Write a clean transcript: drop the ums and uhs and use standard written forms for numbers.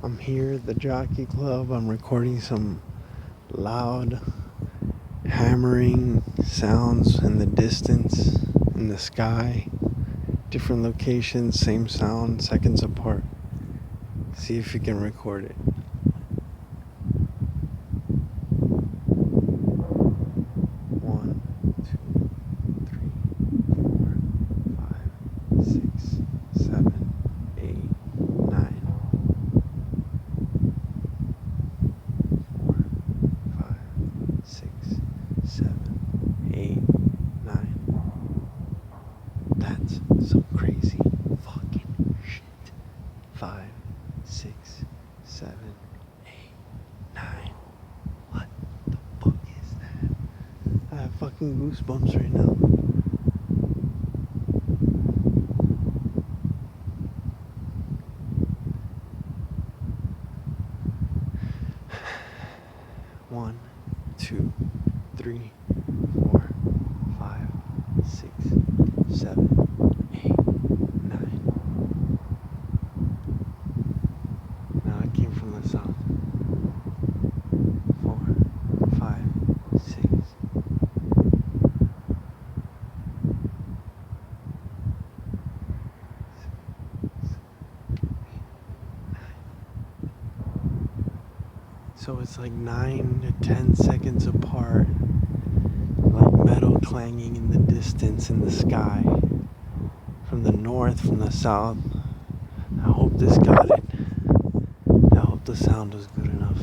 I'm here at the Jockey Club. I'm recording some loud hammering sounds in the distance, in the sky. Different locations, same sound, seconds apart. See if you can record it. One, two, three, 4, 5, 6, 7, 8, 9. 4, 5, 6, 7, 8, 9. That's some crazy fucking shit. 5, 6, 7, 8, 9. What the fuck is that? I have fucking goosebumps right now. One, 2, 3, 4, 5, 6, 7, 8, 9. Now it came from the south. 4, 5, 6. So it's like 9 to 10 seconds apart, like metal clanging in the distance in the sky, from the north, from the south. I hope this got it. I hope the sound was good enough.